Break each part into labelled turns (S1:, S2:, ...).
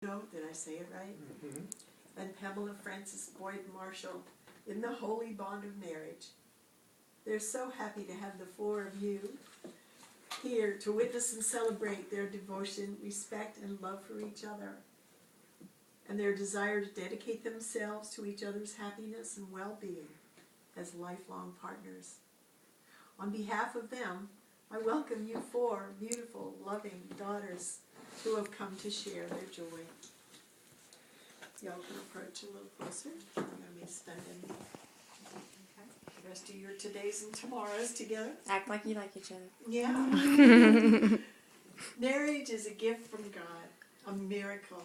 S1: No, did I say it right?
S2: Mm-hmm.
S1: And Pamela Francis Boyd Marshall in the holy bond of marriage. They're so happy to have the four of you here to witness and celebrate their devotion, respect, and love for each other, and their desire to dedicate themselves to each other's happiness and well-being as lifelong partners. On behalf of them, I welcome you four beautiful, loving daughters who have come to share their joy. Y'all can approach a little closer. I'm going to be spending the rest of your todays and tomorrows together.
S3: Act like you like each other.
S1: Yeah. Marriage is a gift from God, a miracle.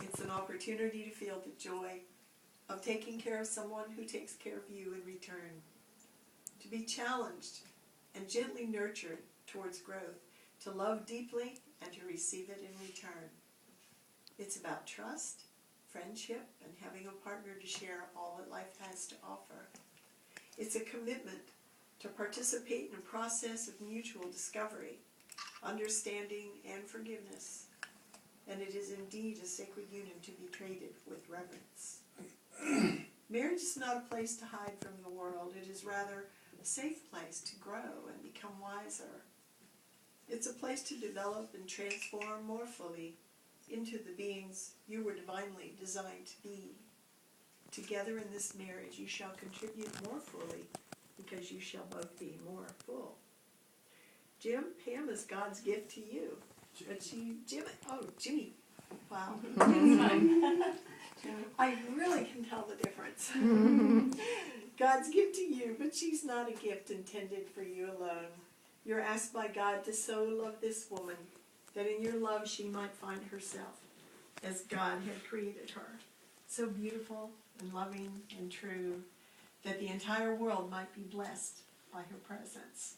S1: It's an opportunity to feel the joy of taking care of someone who takes care of you in return. To be challenged and gently nurtured towards growth, to love deeply and to receive it in return. It's about trust, friendship, and having a partner to share all that life has to offer. It's a commitment to participate in a process of mutual discovery, understanding, and forgiveness. And it is indeed a sacred union to be treated with reverence. Marriage is not a place to hide from the world. It is rather a safe place to grow and become wiser. It's a place to develop and transform more fully into the beings you were divinely designed to be. Together in this marriage you shall contribute more fully because you shall both be more full. Jim, Pam is God's gift to you. But Jimmy. Wow. I really can tell the difference. God's gift to you, but she's not a gift intended for you alone. You're asked by God to so love this woman that in your love she might find herself as God had created her. So beautiful and loving and true that the entire world might be blessed by her presence.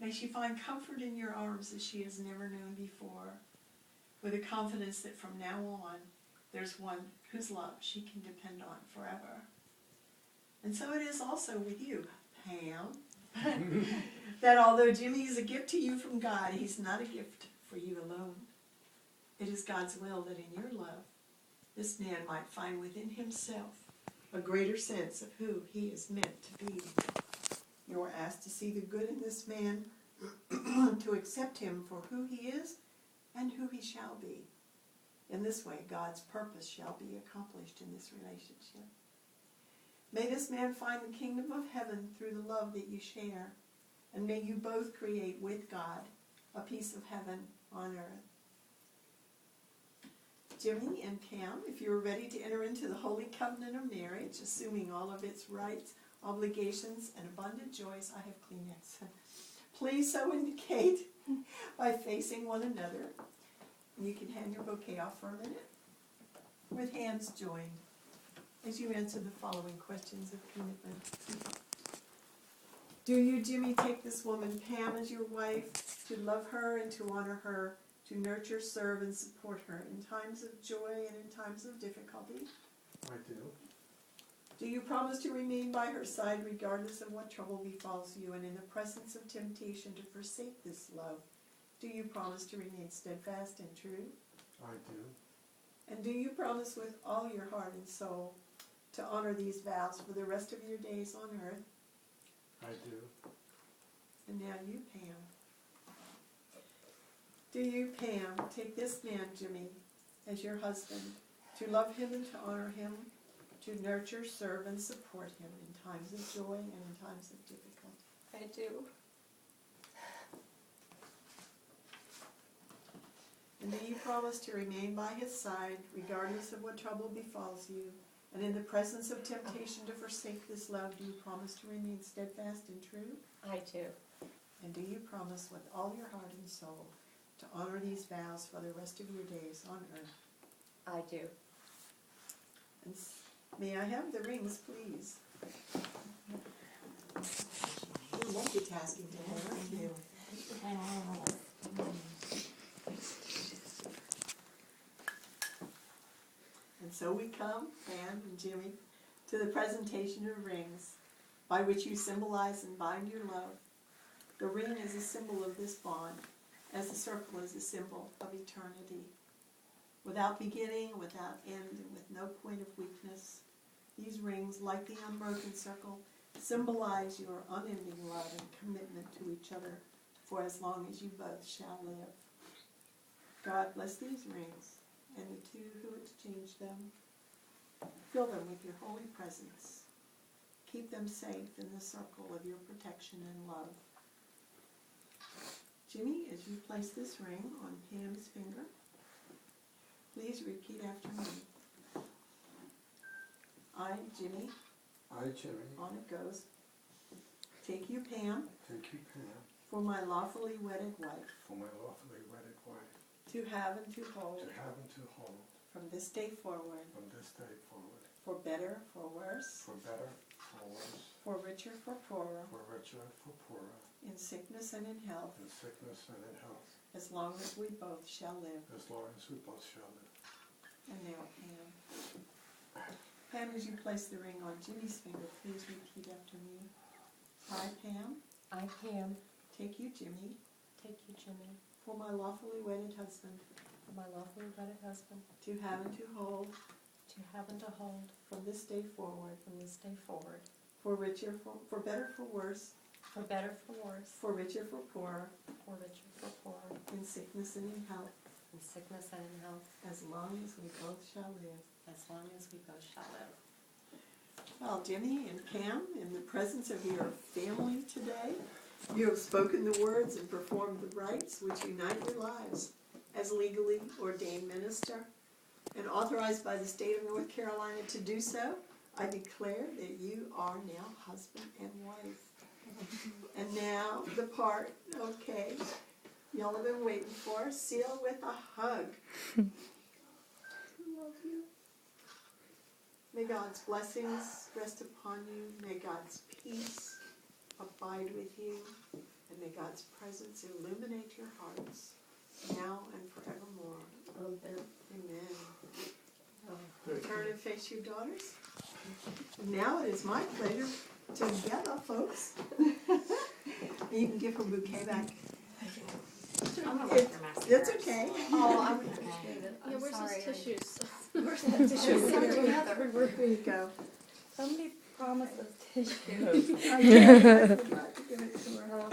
S1: May she find comfort in your arms as she has never known before, with a confidence that from now on there's one whose love she can depend on forever. And so it is also with you, Pam, that although Jimmy is a gift to you from God, he's not a gift for you alone. It is God's will that in your love, this man might find within himself a greater sense of who he is meant to be. You are asked to see the good in this man, to accept him for who he is and who he shall be. In this way, God's purpose shall be accomplished in this relationship. May this man find the kingdom of heaven through the love that you share, and may you both create with God a piece of heaven on earth. Jimmy and Pam, if you are ready to enter into the holy covenant of marriage, assuming all of its rights, obligations, and abundant joys, I have Kleenex. Please so indicate by facing one another. And you can hand your bouquet off for a minute with hands joined as you answer the following questions of commitment. Do you, Jimmy, take this woman, Pam, as your wife, to love her and to honor her, to nurture, serve, and support her in times of joy and in times of difficulty?
S2: I do.
S1: Do you promise to remain by her side regardless of what trouble befalls you, and in the presence of temptation to forsake this love? Do you promise to remain steadfast and true?
S2: I do.
S1: And do you promise with all your heart and soul to honor these vows for the rest of your days on earth?
S2: I do.
S1: And now you, Pam. Do you, Pam, take this man, Jimmy, as your husband, to love him and to honor him, to nurture, serve, and support him in times of joy and in times of difficulty?
S3: I do.
S1: And do you promise to remain by his side, regardless of what trouble befalls you, and in the presence of temptation to forsake this love, do you promise to remain steadfast and true?
S3: I do.
S1: And do you promise with all your heart and soul to honor these vows for the rest of your days on earth?
S3: I do.
S1: And may I have the rings, please? You're multitasking today, aren't you? And so we come, Pam and Jimmy, to the presentation of rings, by which you symbolize and bind your love. The ring is a symbol of this bond, as the circle is a symbol of eternity. without beginning, without end, and with no point of weakness. These rings, like the unbroken circle, symbolize your unending love and commitment to each other for as long as you both shall live. God bless these rings and the two who exchange them. Fill them with your holy presence. Keep them safe in the circle of your protection and love. Jimmy, as you place this ring on Pam's finger, please repeat after me. I, Jimmy,
S2: I, Jimmy,
S1: on it goes, take you, Pam,
S2: take you, Pam,
S1: for my lawfully wedded wife,
S2: for my lawfully wedded wife,
S1: to have and to hold,
S2: to have and to hold,
S1: from this day forward,
S2: from this day forward,
S1: for better, for worse,
S2: for better, for worse,
S1: for richer, for poorer,
S2: for richer, for poorer,
S1: in sickness and in health,
S2: in sickness and in health,
S1: as long as we both shall live.
S2: as long as we both shall live.
S1: And now, Pam. Pam, as you place the ring on Jimmy's finger, please repeat after me. I, Pam,
S3: I, Pam,
S1: take you, Jimmy,
S3: take you, Jimmy,
S1: for my lawfully wedded husband,
S3: for my lawfully wedded husband,
S1: to have and to hold,
S3: to have and to hold,
S1: from this day forward,
S3: from this day forward,
S1: for richer, for better, for worse,
S3: for better, for worse,
S1: for richer, for poorer,
S3: for richer, for poorer,
S1: in sickness and in health,
S3: in sickness and in health,
S1: as long as we both shall live.
S3: as long as we both shall live.
S1: Well, Jimmy and Pam, in the presence of your family today, you have spoken the words and performed the rites which unite your lives as legally ordained minister. And authorized by the state of North Carolina to do so, I declare that you are now husband and wife. And now the part, okay, y'all have been waiting for, sealed with a hug. Love you. May God's blessings rest upon you. May God's peace abide with you. And may God's presence illuminate your hearts now and forevermore. Amen. Amen. Turn and face your daughters. And now it is my pleasure to gather, folks. You can give her a bouquet back.
S3: I'm gonna wipe your mess.
S1: It's okay.
S3: Oh, I appreciate it.
S4: Yeah, where's
S3: sorry.
S4: those tissues?
S3: Where's the tissues?
S1: There you go.
S4: Somebody promised us tissues.
S1: I forgot to give it to her.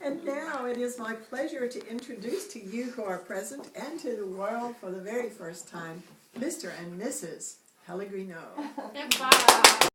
S1: And now it is my pleasure to introduce to you who are present and to the world for the very first time, Mr. and Mrs. Pellegrino.
S4: Bye.